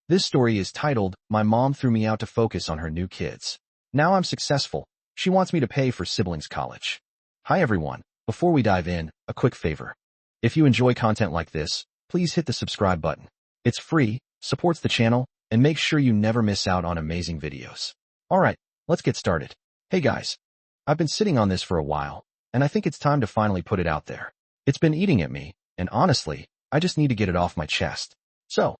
This story is titled, My Mom Threw Me Out to Focus on Her New Kids. Now I'm successful. She wants me to pay for siblings' college. Hi everyone. Before we dive in, a quick favor. If you enjoy content like this, please hit the subscribe button. It's free, supports the channel, and makes sure you never miss out on amazing videos. Alright, let's get started. Hey guys. I've been sitting on this for a while, and I think it's time to finally put it out there. It's been eating at me, and honestly, I just need to get it off my chest. So,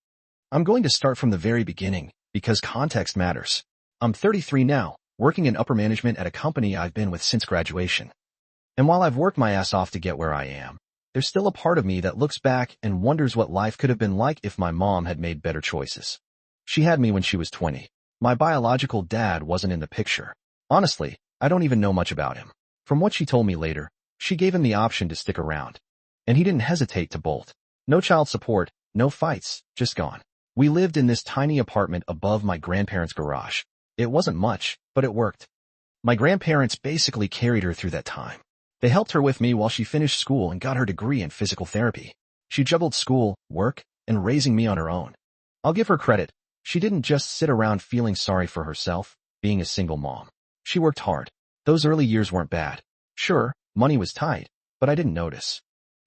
I'm going to start from the very beginning, because context matters. I'm 33 now, working in upper management at a company I've been with since graduation. And while I've worked my ass off to get where I am, there's still a part of me that looks back and wonders what life could have been like if my mom had made better choices. She had me when she was 20. My biological dad wasn't in the picture. Honestly, I don't even know much about him. From what she told me later, she gave him the option to stick around. And he didn't hesitate to bolt. No child support, no fights, just gone. We lived in this tiny apartment above my grandparents' garage. It wasn't much, but it worked. My grandparents basically carried her through that time. They helped her with me while she finished school and got her degree in physical therapy. She juggled school, work, and raising me on her own. I'll give her credit. She didn't just sit around feeling sorry for herself, being a single mom. She worked hard. Those early years weren't bad. Sure, money was tight, but I didn't notice.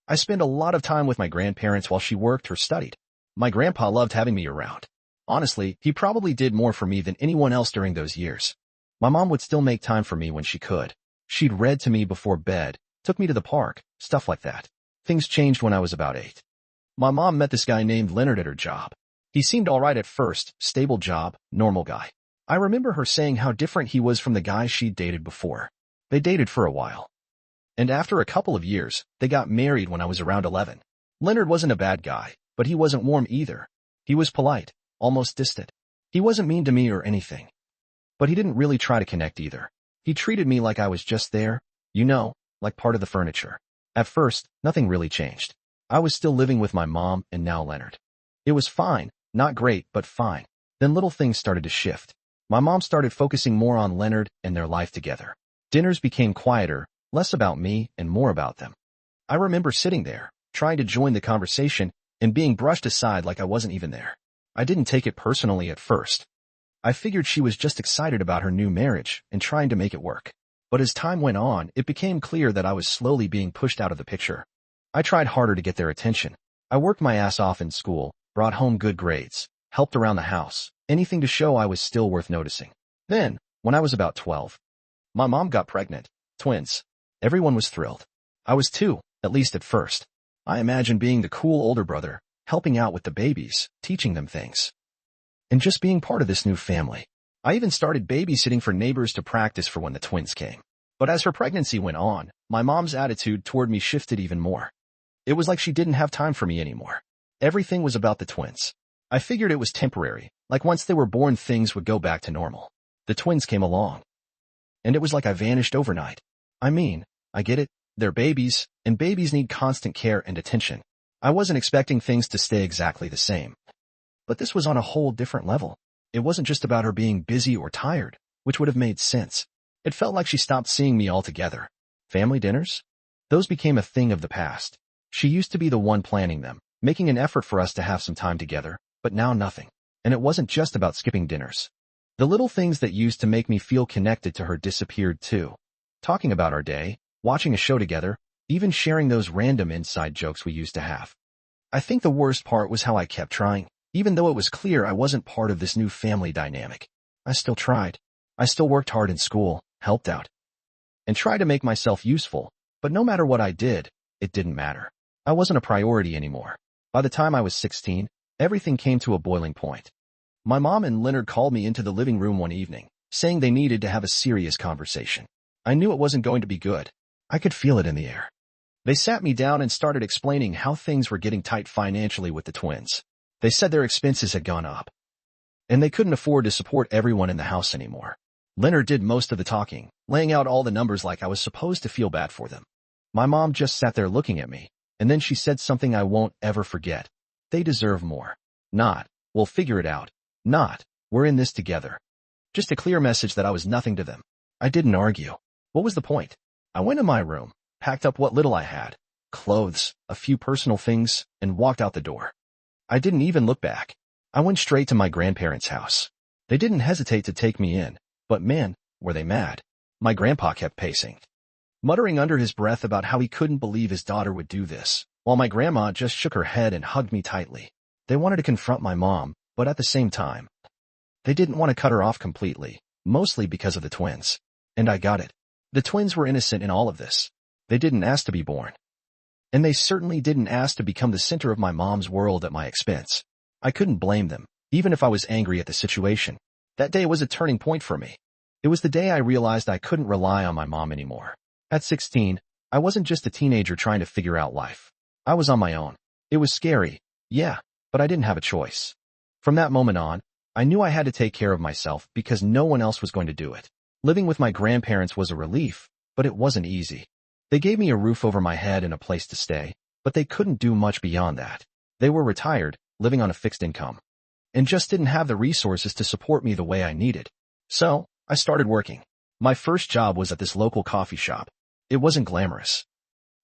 I spent a lot of time with my grandparents while she worked or studied. My grandpa loved having me around. Honestly, he probably did more for me than anyone else during those years. My mom would still make time for me when she could. She'd read to me before bed, took me to the park, stuff like that. Things changed when I was about 8. My mom met this guy named Leonard at her job. He seemed alright at first, stable job, normal guy. I remember her saying how different he was from the guys she'd dated before. They dated for a while. And after a couple of years, they got married when I was around 11. Leonard wasn't a bad guy, but he wasn't warm either. He was polite, almost distant. He wasn't mean to me or anything. But he didn't really try to connect either. He treated me like I was just there, like part of the furniture. At first, nothing really changed. I was still living with my mom and now Leonard. It was fine, not great, but fine. Then little things started to shift. My mom started focusing more on Leonard and their life together. Dinners became quieter, less about me and more about them. I remember sitting there, trying to join the conversation, and being brushed aside like I wasn't even there. I didn't take it personally at first. I figured she was just excited about her new marriage and trying to make it work. But as time went on, it became clear that I was slowly being pushed out of the picture. I tried harder to get their attention. I worked my ass off in school, brought home good grades, helped around the house, anything to show I was still worth noticing. Then, when I was about 12, my mom got pregnant. Twins. Everyone was thrilled. I was too, at least at first. I imagined being the cool older brother, helping out with the babies, teaching them things. And just being part of this new family. I even started babysitting for neighbors to practice for when the twins came. But as her pregnancy went on, my mom's attitude toward me shifted even more. It was like she didn't have time for me anymore. Everything was about the twins. I figured it was temporary, like once they were born things would go back to normal. The twins came along. And it was like I vanished overnight. I mean, I get it, they're babies, and babies need constant care and attention. I wasn't expecting things to stay exactly the same. But this was on a whole different level. It wasn't just about her being busy or tired, which would have made sense. It felt like she stopped seeing me altogether. Family dinners? Those became a thing of the past. She used to be the one planning them, making an effort for us to have some time together, but now nothing. And it wasn't just about skipping dinners. The little things that used to make me feel connected to her disappeared too. Talking about our day, watching a show together, even sharing those random inside jokes we used to have. I think the worst part was how I kept trying. Even though it was clear I wasn't part of this new family dynamic, I still tried. I still worked hard in school, helped out, and tried to make myself useful, but no matter what I did, it didn't matter. I wasn't a priority anymore. By the time I was 16, everything came to a boiling point. My mom and Leonard called me into the living room one evening, saying they needed to have a serious conversation. I knew it wasn't going to be good. I could feel it in the air. They sat me down and started explaining how things were getting tight financially with the twins. They said their expenses had gone up, and they couldn't afford to support everyone in the house anymore. Leonard did most of the talking, laying out all the numbers like I was supposed to feel bad for them. My mom just sat there looking at me, and then she said something I won't ever forget. They deserve more. Not, we'll figure it out. Not, we're in this together. Just a clear message that I was nothing to them. I didn't argue. What was the point? I went in my room, packed up what little I had, clothes, a few personal things, and walked out the door. I didn't even look back. I went straight to my grandparents' house. They didn't hesitate to take me in, but man, were they mad. My grandpa kept pacing, muttering under his breath about how he couldn't believe his daughter would do this, while my grandma just shook her head and hugged me tightly. They wanted to confront my mom, but at the same time, they didn't want to cut her off completely, mostly because of the twins. And I got it. The twins were innocent in all of this. They didn't ask to be born. And they certainly didn't ask to become the center of my mom's world at my expense. I couldn't blame them, even if I was angry at the situation. That day was a turning point for me. It was the day I realized I couldn't rely on my mom anymore. At 16, I wasn't just a teenager trying to figure out life. I was on my own. It was scary, yeah, but I didn't have a choice. From that moment on, I knew I had to take care of myself because no one else was going to do it. Living with my grandparents was a relief, but it wasn't easy. They gave me a roof over my head and a place to stay, but they couldn't do much beyond that. They were retired, living on a fixed income, and just didn't have the resources to support me the way I needed. So, I started working. My first job was at this local coffee shop. It wasn't glamorous,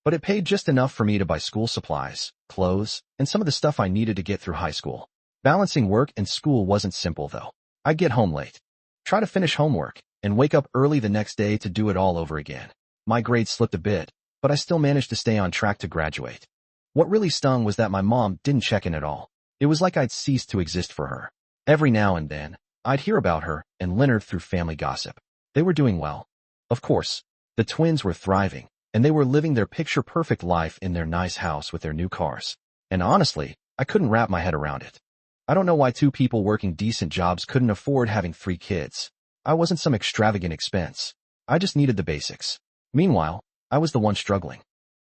but it paid just enough for me to buy school supplies, clothes, and some of the stuff I needed to get through high school. Balancing work and school wasn't simple though. I'd get home late, try to finish homework, and wake up early the next day to do it all over again. My grades slipped a bit, but I still managed to stay on track to graduate. What really stung was that my mom didn't check in at all. It was like I'd ceased to exist for her. Every now and then, I'd hear about her and Leonard through family gossip. They were doing well. Of course, the twins were thriving, and they were living their picture-perfect life in their nice house with their new cars. And honestly, I couldn't wrap my head around it. I don't know why two people working decent jobs couldn't afford having 3 kids. I wasn't some extravagant expense. I just needed the basics. Meanwhile, I was the one struggling.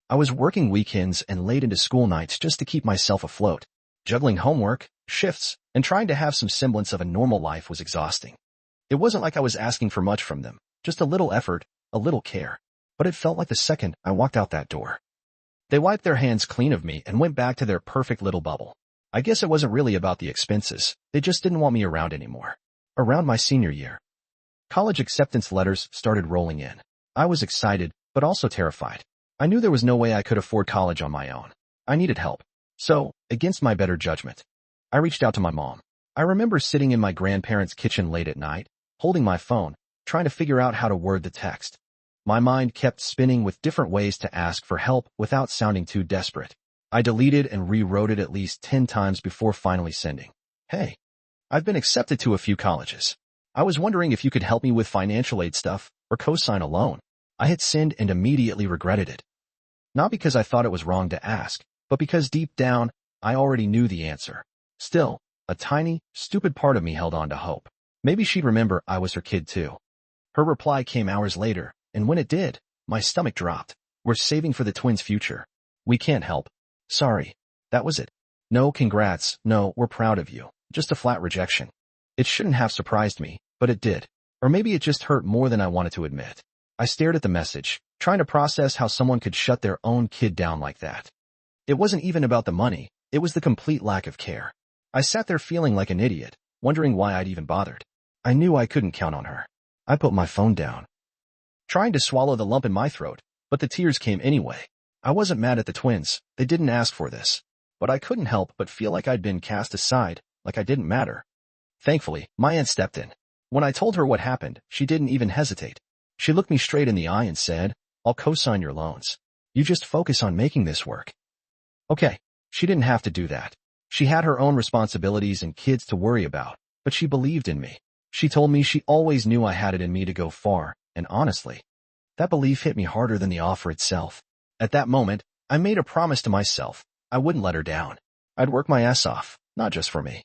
I was working weekends and late into school nights just to keep myself afloat. Juggling homework, shifts, and trying to have some semblance of a normal life was exhausting. It wasn't like I was asking for much from them, just a little effort, a little care. But it felt like the second I walked out that door, they wiped their hands clean of me and went back to their perfect little bubble. I guess it wasn't really about the expenses. They just didn't want me around anymore. Around my senior year, college acceptance letters started rolling in. I was excited, but also terrified. I knew there was no way I could afford college on my own. I needed help. So, against my better judgment, I reached out to my mom. I remember sitting in my grandparents' kitchen late at night, holding my phone, trying to figure out how to word the text. My mind kept spinning with different ways to ask for help without sounding too desperate. I deleted and rewrote it at least 10 times before finally sending. Hey, I've been accepted to a few colleges. I was wondering if you could help me with financial aid stuff or co-sign a loan. I hit send and immediately regretted it. Not because I thought it was wrong to ask, but because deep down, I already knew the answer. Still, a tiny, stupid part of me held on to hope. Maybe she'd remember I was her kid too. Her reply came hours later, and when it did, my stomach dropped. We're saving for the twins' future. We can't help. Sorry. That was it. No congrats, no, we're proud of you. Just a flat rejection. It shouldn't have surprised me, but it did. Or maybe it just hurt more than I wanted to admit. I stared at the message, trying to process how someone could shut their own kid down like that. It wasn't even about the money, it was the complete lack of care. I sat there feeling like an idiot, wondering why I'd even bothered. I knew I couldn't count on her. I put my phone down, trying to swallow the lump in my throat, but the tears came anyway. I wasn't mad at the twins, they didn't ask for this. But I couldn't help but feel like I'd been cast aside, like I didn't matter. Thankfully, my aunt stepped in. When I told her what happened, she didn't even hesitate. She looked me straight in the eye and said, I'll co-sign your loans. You just focus on making this work. Okay, she didn't have to do that. She had her own responsibilities and kids to worry about, but she believed in me. She told me she always knew I had it in me to go far, and honestly, that belief hit me harder than the offer itself. At that moment, I made a promise to myself. I wouldn't let her down. I'd work my ass off, not just for me,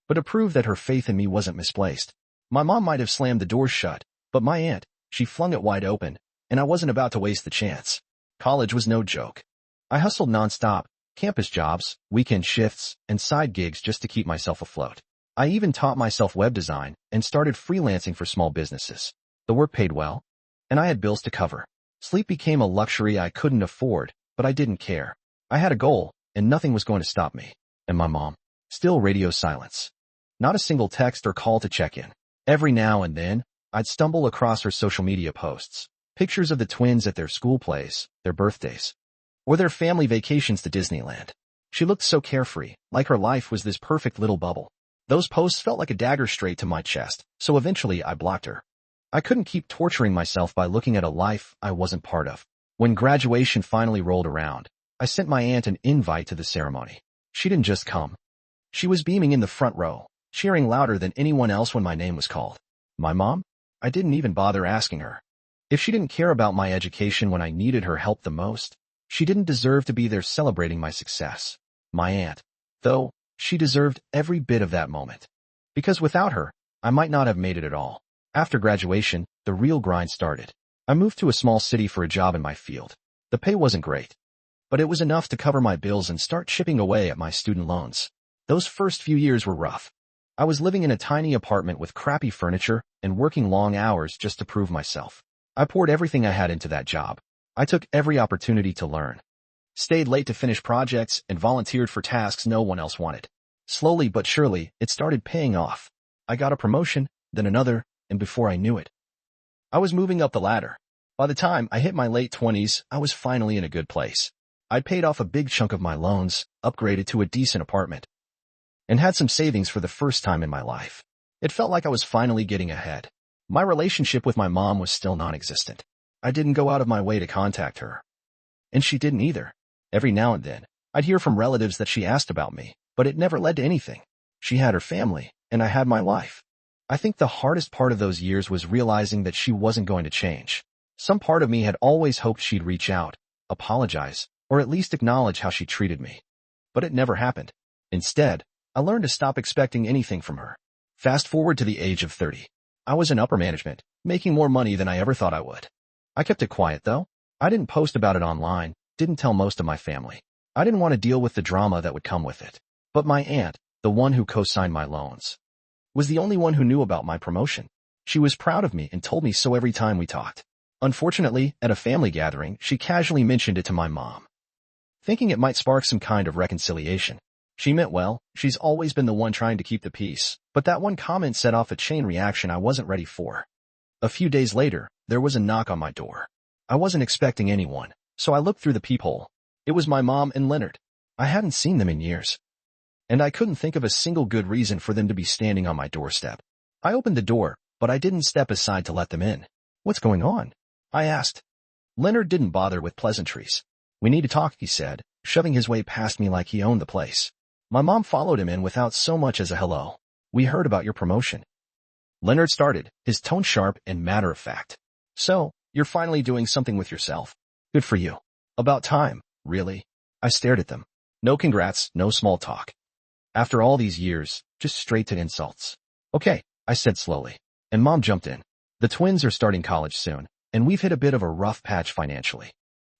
but to prove that her faith in me wasn't misplaced. My mom might have slammed the door shut, but my aunt, she flung it wide open, and I wasn't about to waste the chance. College was no joke. I hustled nonstop, campus jobs, weekend shifts, and side gigs just to keep myself afloat. I even taught myself web design and started freelancing for small businesses. The work paid well, and I had bills to cover. Sleep became a luxury I couldn't afford, but I didn't care. I had a goal, and nothing was going to stop me. And my mom? Still radio silence. Not a single text or call to check in. Every now and then, I'd stumble across her social media posts. Pictures of the twins at their school plays, their birthdays, or their family vacations to Disneyland. She looked so carefree, like her life was this perfect little bubble. Those posts felt like a dagger straight to my chest, so eventually I blocked her. I couldn't keep torturing myself by looking at a life I wasn't part of. When graduation finally rolled around, I sent my aunt an invite to the ceremony. She didn't just come. She was beaming in the front row, cheering louder than anyone else when my name was called. My mom? I didn't even bother asking her. If she didn't care about my education when I needed her help the most, she didn't deserve to be there celebrating my success. My aunt, though, she deserved every bit of that moment. Because without her, I might not have made it at all. After graduation, the real grind started. I moved to a small city for a job in my field. The pay wasn't great, but it was enough to cover my bills and start chipping away at my student loans. Those first few years were rough. I was living in a tiny apartment with crappy furniture and working long hours just to prove myself. I poured everything I had into that job. I took every opportunity to learn. Stayed late to finish projects and volunteered for tasks no one else wanted. Slowly but surely, it started paying off. I got a promotion, then another, and before I knew it, I was moving up the ladder. By the time I hit my late 20s, I was finally in a good place. I'd paid off a big chunk of my loans, upgraded to a decent apartment, and had some savings for the first time in my life. It felt like I was finally getting ahead. My relationship with my mom was still non-existent. I didn't go out of my way to contact her, and she didn't either. Every now and then, I'd hear from relatives that she asked about me, but it never led to anything. She had her family, and I had my life. I think the hardest part of those years was realizing that she wasn't going to change. Some part of me had always hoped she'd reach out, apologize, or at least acknowledge how she treated me. But it never happened. Instead, I learned to stop expecting anything from her. Fast forward to the age of 30. I was in upper management, making more money than I ever thought I would. I kept it quiet, though. I didn't post about it online, didn't tell most of my family. I didn't want to deal with the drama that would come with it. But my aunt, the one who co-signed my loans, was the only one who knew about my promotion. She was proud of me and told me so every time we talked. Unfortunately, at a family gathering, she casually mentioned it to my mom, thinking it might spark some kind of reconciliation. She meant well, she's always been the one trying to keep the peace, but that one comment set off a chain reaction I wasn't ready for. A few days later, there was a knock on my door. I wasn't expecting anyone, so I looked through the peephole. It was my mom and Leonard. I hadn't seen them in years, and I couldn't think of a single good reason for them to be standing on my doorstep. I opened the door, but I didn't step aside to let them in. "What's going on?" I asked. Leonard didn't bother with pleasantries. "We need to talk," he said, shoving his way past me like he owned the place. My mom followed him in without so much as a hello. "We heard about your promotion." Leonard started, his tone sharp and matter-of-fact. "So, you're finally doing something with yourself. Good for you. About time, really." I stared at them. No congrats, no small talk. After all these years, just straight to insults. "Okay," I said slowly, and Mom jumped in. "The twins are starting college soon, and we've hit a bit of a rough patch financially.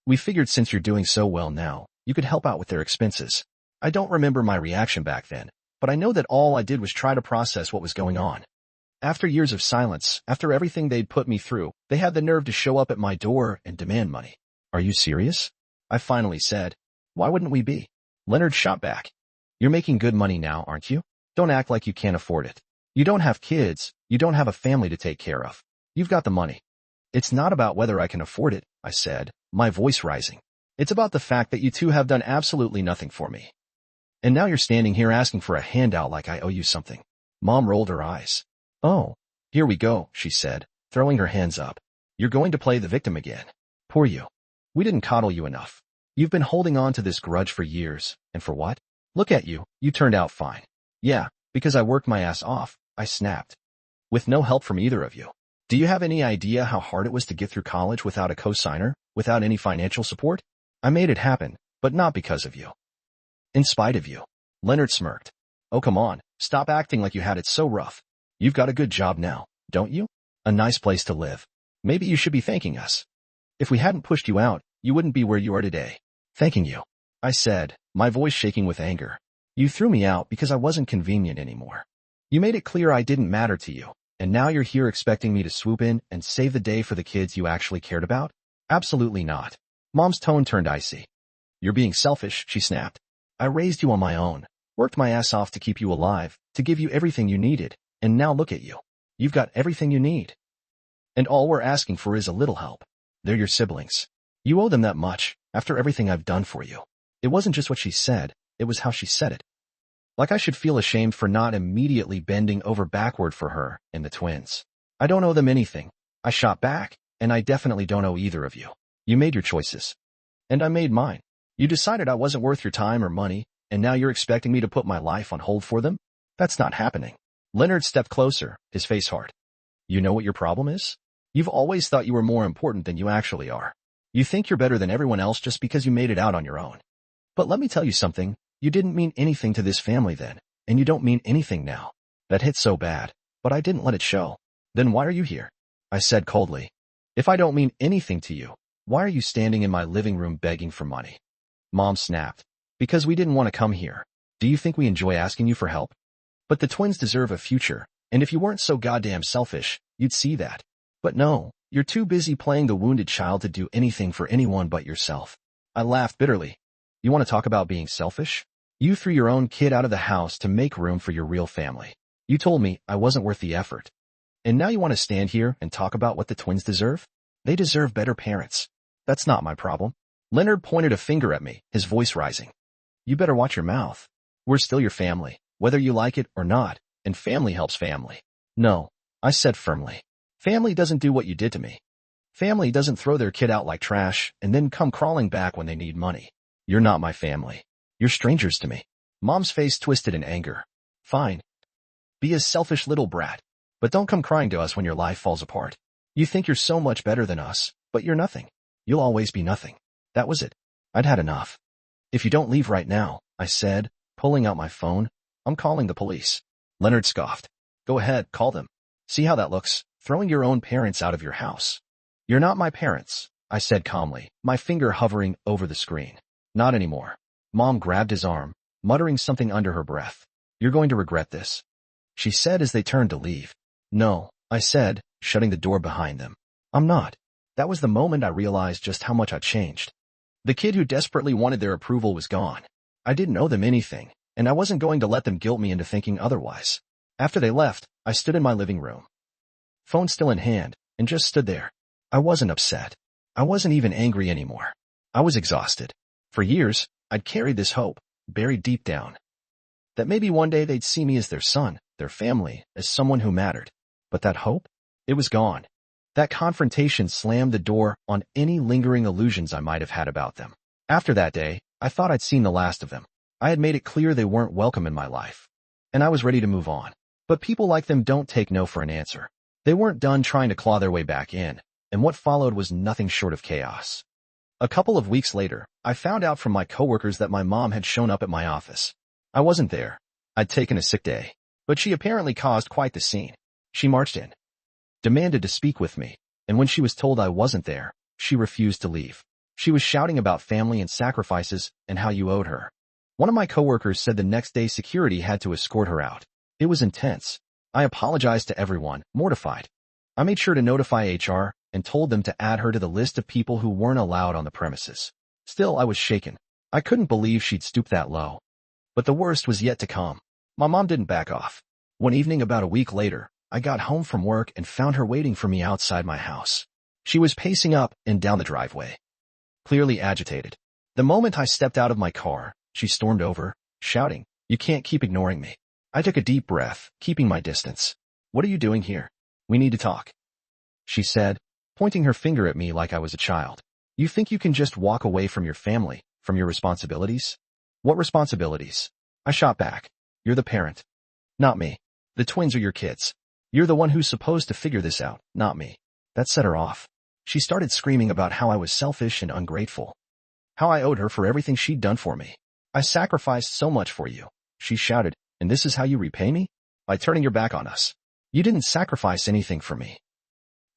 We figured since you're doing so well now, you could help out with their expenses." I don't remember my reaction back then, but I know that all I did was try to process what was going on. After years of silence, after everything they'd put me through, they had the nerve to show up at my door and demand money. "Are you serious?" I finally said. "Why wouldn't we be?" Leonard shot back. "You're making good money now, aren't you? Don't act like you can't afford it. You don't have kids, you don't have a family to take care of. You've got the money." "It's not about whether I can afford it," I said, my voice rising. "It's about the fact that you two have done absolutely nothing for me. And now you're standing here asking for a handout like I owe you something." Mom rolled her eyes. "Oh, here we go," she said, throwing her hands up. "You're going to play the victim again. Poor you. We didn't coddle you enough. You've been holding on to this grudge for years, and for what? Look at you, you turned out fine." "Yeah, because I worked my ass off," I snapped. "With no help from either of you. Do you have any idea how hard it was to get through college without a co-signer, without any financial support? I made it happen, but not because of you. In spite of you." Leonard smirked. "Oh, come on, stop acting like you had it so rough. You've got a good job now, don't you? A nice place to live. Maybe you should be thanking us. If we hadn't pushed you out, you wouldn't be where you are today." "Thanking you," I said, my voice shaking with anger. "You threw me out because I wasn't convenient anymore. You made it clear I didn't matter to you, and now you're here expecting me to swoop in and save the day for the kids you actually cared about? Absolutely not." Mom's tone turned icy. "You're being selfish," she snapped. "I raised you on my own, worked my ass off to keep you alive, to give you everything you needed, and now look at you. You've got everything you need. And all we're asking for is a little help. They're your siblings. You owe them that much, after everything I've done for you." It wasn't just what she said, it was how she said it. Like I should feel ashamed for not immediately bending over backward for her and the twins. I don't owe them anything. I shot back, and I definitely don't owe either of you. You made your choices. And I made mine. You decided I wasn't worth your time or money, and now you're expecting me to put my life on hold for them? That's not happening. Leonard stepped closer, his face hard. You know what your problem is? You've always thought you were more important than you actually are. You think you're better than everyone else just because you made it out on your own. But let me tell you something, you didn't mean anything to this family then, and you don't mean anything now. That hit so bad, but I didn't let it show. Then why are you here? I said coldly. If I don't mean anything to you, why are you standing in my living room begging for money? Mom snapped. Because we didn't want to come here. Do you think we enjoy asking you for help? But the twins deserve a future, and if you weren't so goddamn selfish, you'd see that. But no, you're too busy playing the wounded child to do anything for anyone but yourself. I laughed bitterly. You want to talk about being selfish? You threw your own kid out of the house to make room for your real family. You told me I wasn't worth the effort. And now you want to stand here and talk about what the twins deserve? They deserve better parents. That's not my problem. Leonard pointed a finger at me, his voice rising. You better watch your mouth. We're still your family, whether you like it or not, and family helps family. No, I said firmly. Family doesn't do what you did to me. Family doesn't throw their kid out like trash and then come crawling back when they need money. You're not my family. You're strangers to me. Mom's face twisted in anger. Fine. Be a selfish little brat. But don't come crying to us when your life falls apart. You think you're so much better than us, but you're nothing. You'll always be nothing. That was it. I'd had enough. If you don't leave right now, I said, pulling out my phone, I'm calling the police. Leonard scoffed. Go ahead, call them. See how that looks, throwing your own parents out of your house. You're not my parents, I said calmly, my finger hovering over the screen. Not anymore. Mom grabbed his arm, muttering something under her breath. You're going to regret this, she said as they turned to leave. No, I said, shutting the door behind them. I'm not. That was the moment I realized just how much I'd changed. The kid who desperately wanted their approval was gone. I didn't owe them anything, and I wasn't going to let them guilt me into thinking otherwise. After they left, I stood in my living room, phone still in hand, and just stood there. I wasn't upset. I wasn't even angry anymore. I was exhausted. For years, I'd carried this hope, buried deep down, that maybe one day they'd see me as their son, their family, as someone who mattered. But that hope? It was gone. That confrontation slammed the door on any lingering illusions I might have had about them. After that day, I thought I'd seen the last of them. I had made it clear they weren't welcome in my life. And I was ready to move on. But people like them don't take no for an answer. They weren't done trying to claw their way back in, and what followed was nothing short of chaos. A couple of weeks later, I found out from my coworkers that my mom had shown up at my office. I wasn't there. I'd taken a sick day. But she apparently caused quite the scene. She marched in, demanded to speak with me, and when she was told I wasn't there, she refused to leave. She was shouting about family and sacrifices and how you owed her. One of my coworkers said the next day security had to escort her out. It was intense. I apologized to everyone, mortified. I made sure to notify HR and told them to add her to the list of people who weren't allowed on the premises. Still, I was shaken. I couldn't believe she'd stooped that low. But the worst was yet to come. My mom didn't back off. One evening about a week later, I got home from work and found her waiting for me outside my house. She was pacing up and down the driveway, clearly agitated. The moment I stepped out of my car, she stormed over, shouting, "You can't keep ignoring me." I took a deep breath, keeping my distance. "What are you doing here? We need to talk," she said, pointing her finger at me like I was a child. "You think you can just walk away from your family, from your responsibilities?" "What responsibilities?" I shot back. "You're the parent. Not me. The twins are your kids. You're the one who's supposed to figure this out, not me." That set her off. She started screaming about how I was selfish and ungrateful. How I owed her for everything she'd done for me. "I sacrificed so much for you," she shouted, "and this is how you repay me? By turning your back on us. You didn't sacrifice anything for me,"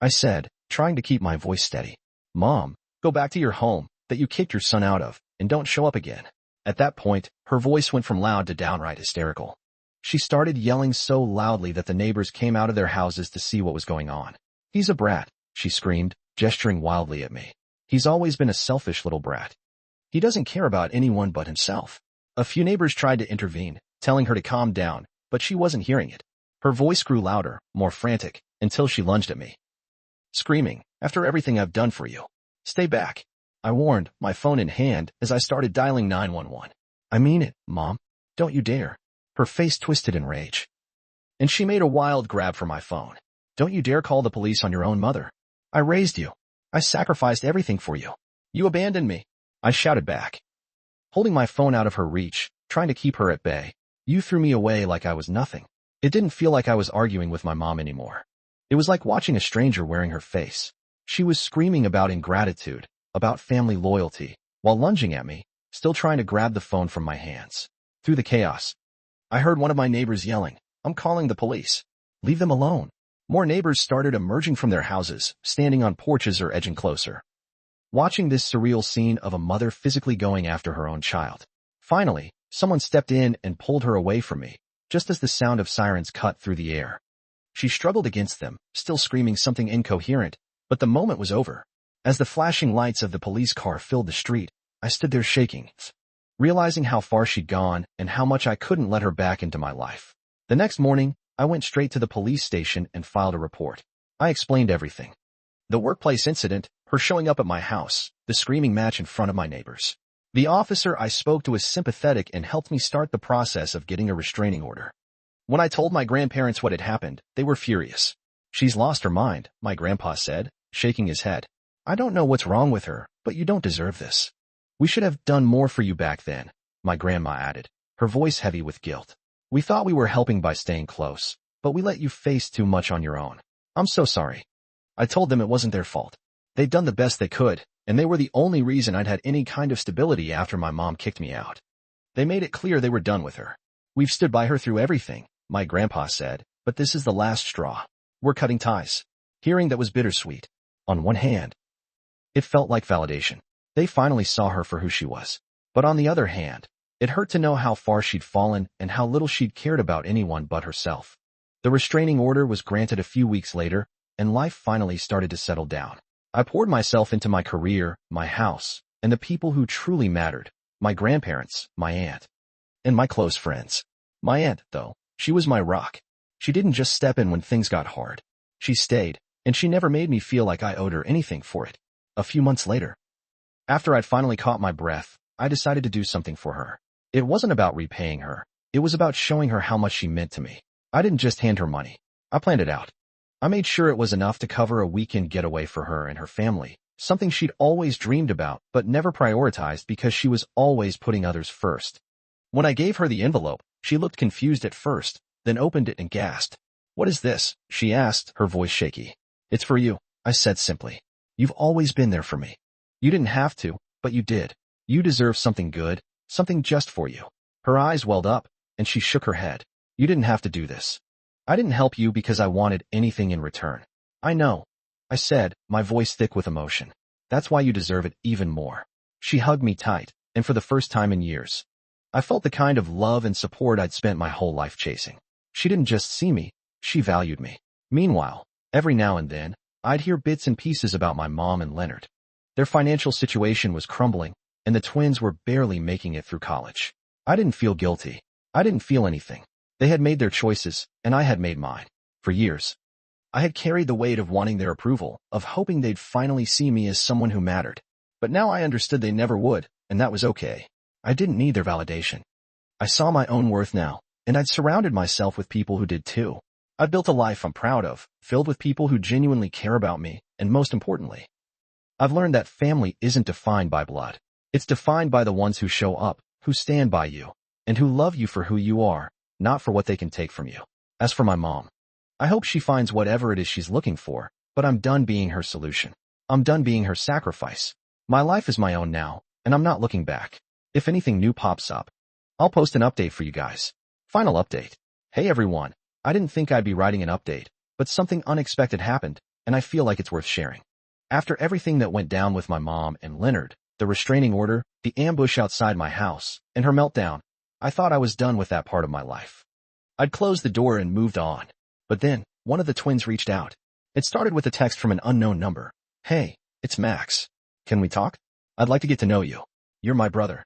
I said, trying to keep my voice steady. "Mom, go back to your home that you kicked your son out of, and don't show up again." At that point, her voice went from loud to downright hysterical. She started yelling so loudly that the neighbors came out of their houses to see what was going on. "He's a brat," she screamed, gesturing wildly at me. "He's always been a selfish little brat. He doesn't care about anyone but himself." A few neighbors tried to intervene, telling her to calm down, but she wasn't hearing it. Her voice grew louder, more frantic, until she lunged at me, screaming, "After everything I've done for you, stay back," I warned, my phone in hand, as I started dialing 911. I mean it, Mom. Don't you dare. Her face twisted in rage. And she made a wild grab for my phone. Don't you dare call the police on your own mother. I raised you. I sacrificed everything for you. You abandoned me. I shouted back, holding my phone out of her reach, trying to keep her at bay. You threw me away like I was nothing. It didn't feel like I was arguing with my mom anymore. It was like watching a stranger wearing her face. She was screaming about ingratitude, about family loyalty, while lunging at me, still trying to grab the phone from my hands. Through the chaos, I heard one of my neighbors yelling, I'm calling the police. Leave them alone. More neighbors started emerging from their houses, standing on porches or edging closer, watching this surreal scene of a mother physically going after her own child. Finally, someone stepped in and pulled her away from me, just as the sound of sirens cut through the air. She struggled against them, still screaming something incoherent, but the moment was over. As the flashing lights of the police car filled the street, I stood there shaking, realizing how far she'd gone and how much I couldn't let her back into my life. The next morning, I went straight to the police station and filed a report. I explained everything. The workplace incident, her showing up at my house, the screaming match in front of my neighbors. The officer I spoke to was sympathetic and helped me start the process of getting a restraining order. When I told my grandparents what had happened, they were furious. She's lost her mind, my grandpa said, shaking his head. I don't know what's wrong with her, but you don't deserve this. We should have done more for you back then, my grandma added, her voice heavy with guilt. We thought we were helping by staying close, but we let you face too much on your own. I'm so sorry. I told them it wasn't their fault. They'd done the best they could, and they were the only reason I'd had any kind of stability after my mom kicked me out. They made it clear they were done with her. We've stood by her through everything, my grandpa said, but this is the last straw. We're cutting ties. Hearing that was bittersweet. On one hand, it felt like validation. They finally saw her for who she was. But on the other hand, it hurt to know how far she'd fallen and how little she'd cared about anyone but herself. The restraining order was granted a few weeks later, and life finally started to settle down. I poured myself into my career, my house, and the people who truly mattered, my grandparents, my aunt, and my close friends. My aunt, though, she was my rock. She didn't just step in when things got hard. She stayed, and she never made me feel like I owed her anything for it. A few months later, after I'd finally caught my breath, I decided to do something for her. It wasn't about repaying her. It was about showing her how much she meant to me. I didn't just hand her money. I planned it out. I made sure it was enough to cover a weekend getaway for her and her family, something she'd always dreamed about but never prioritized because she was always putting others first. When I gave her the envelope, she looked confused at first, then opened it and gasped. What is this? She asked, her voice shaky. It's for you, I said simply. You've always been there for me. You didn't have to, but you did. You deserve something good, something just for you. Her eyes welled up, and she shook her head. You didn't have to do this. I didn't help you because I wanted anything in return. I know, I said, my voice thick with emotion. That's why you deserve it even more. She hugged me tight, and for the first time in years, I felt the kind of love and support I'd spent my whole life chasing. She didn't just see me, she valued me. Meanwhile, every now and then, I'd hear bits and pieces about my mom and Leonard. Their financial situation was crumbling, and the twins were barely making it through college. I didn't feel guilty. I didn't feel anything. They had made their choices, and I had made mine. For years, I had carried the weight of wanting their approval, of hoping they'd finally see me as someone who mattered. But now I understood they never would, and that was okay. I didn't need their validation. I saw my own worth now, and I'd surrounded myself with people who did too. I'd built a life I'm proud of, filled with people who genuinely care about me, and most importantly, I've learned that family isn't defined by blood. It's defined by the ones who show up, who stand by you, and who love you for who you are, not for what they can take from you. As for my mom, I hope she finds whatever it is she's looking for, but I'm done being her solution. I'm done being her sacrifice. My life is my own now, and I'm not looking back. If anything new pops up, I'll post an update for you guys. Final update. Hey everyone, I didn't think I'd be writing an update, but something unexpected happened, and I feel like it's worth sharing. After everything that went down with my mom and Leonard, the restraining order, the ambush outside my house, and her meltdown, I thought I was done with that part of my life. I'd closed the door and moved on. But then, one of the twins reached out. It started with a text from an unknown number. Hey, it's Max. Can we talk? I'd like to get to know you. You're my brother.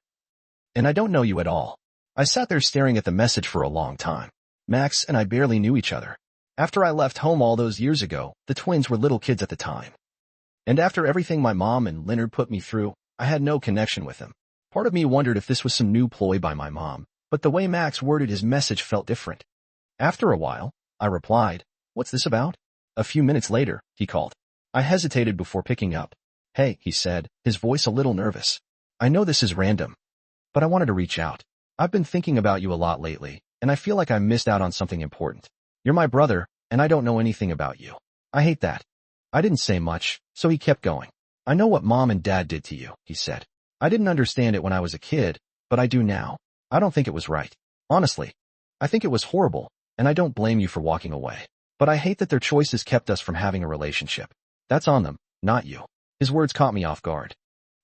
And I don't know you at all. I sat there staring at the message for a long time. Max and I barely knew each other. After I left home all those years ago, the twins were little kids at the time. And after everything my mom and Leonard put me through, I had no connection with them. Part of me wondered if this was some new ploy by my mom, but the way Max worded his message felt different. After a while, I replied, "What's this about?" A few minutes later, he called. I hesitated before picking up. "Hey," he said, his voice a little nervous. "I know this is random, but I wanted to reach out. I've been thinking about you a lot lately, and I feel like I missed out on something important. You're my brother, and I don't know anything about you. I hate that." I didn't say much, so he kept going. "I know what Mom and Dad did to you," he said. "I didn't understand it when I was a kid, but I do now. I don't think it was right. Honestly, I think it was horrible, and I don't blame you for walking away. But I hate that their choices kept us from having a relationship. That's on them, not you." His words caught me off guard.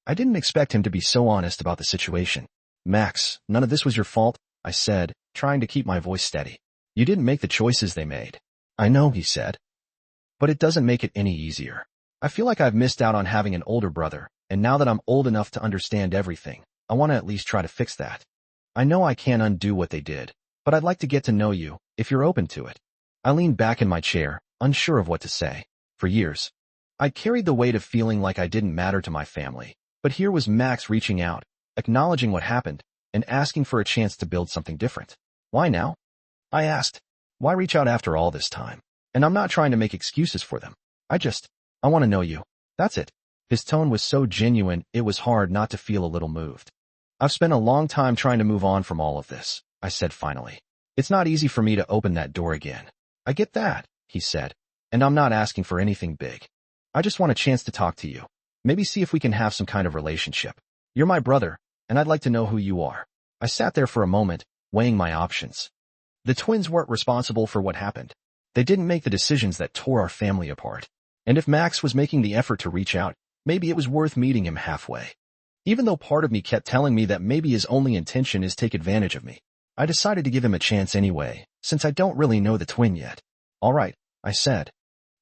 I didn't expect him to be so honest about the situation. "Max, none of this was your fault," I said, trying to keep my voice steady. "You didn't make the choices they made." "I know," he said. "But it doesn't make it any easier. I feel like I've missed out on having an older brother, and now that I'm old enough to understand everything, I want to at least try to fix that. I know I can't undo what they did, but I'd like to get to know you, if you're open to it." I leaned back in my chair, unsure of what to say. For years, I'd carried the weight of feeling like I didn't matter to my family, but here was Max reaching out, acknowledging what happened, and asking for a chance to build something different. "Why now?" I asked. "Why reach out after all this time? And I'm not trying to make excuses for them. I want to know you. That's it." His tone was so genuine, it was hard not to feel a little moved. "I've spent a long time trying to move on from all of this," I said finally. "It's not easy for me to open that door again." "I get that," he said, "and I'm not asking for anything big. I just want a chance to talk to you. Maybe see if we can have some kind of relationship. You're my brother, and I'd like to know who you are." I sat there for a moment, weighing my options. The twins weren't responsible for what happened. They didn't make the decisions that tore our family apart. And if Max was making the effort to reach out, maybe it was worth meeting him halfway. Even though part of me kept telling me that maybe his only intention is take advantage of me, I decided to give him a chance anyway, since I don't really know the twin yet. "All right," I said.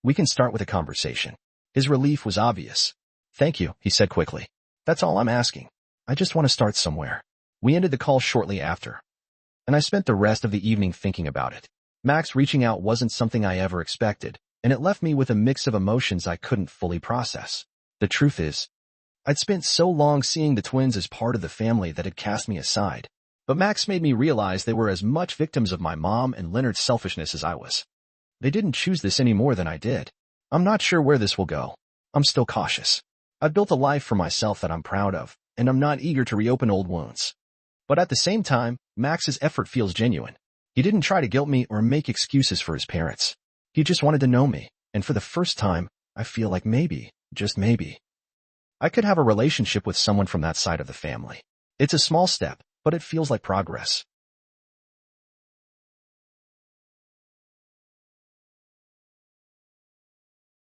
"We can start with a conversation." His relief was obvious. "Thank you," he said quickly. "That's all I'm asking. I just want to start somewhere." We ended the call shortly after, and I spent the rest of the evening thinking about it. Max reaching out wasn't something I ever expected, and it left me with a mix of emotions I couldn't fully process. The truth is, I'd spent so long seeing the twins as part of the family that had cast me aside. But Max made me realize they were as much victims of my mom and Leonard's selfishness as I was. They didn't choose this any more than I did. I'm not sure where this will go. I'm still cautious. I've built a life for myself that I'm proud of, and I'm not eager to reopen old wounds. But at the same time, Max's effort feels genuine. He didn't try to guilt me or make excuses for his parents. He just wanted to know me, and for the first time, I feel like maybe, just maybe, I could have a relationship with someone from that side of the family. It's a small step, but it feels like progress.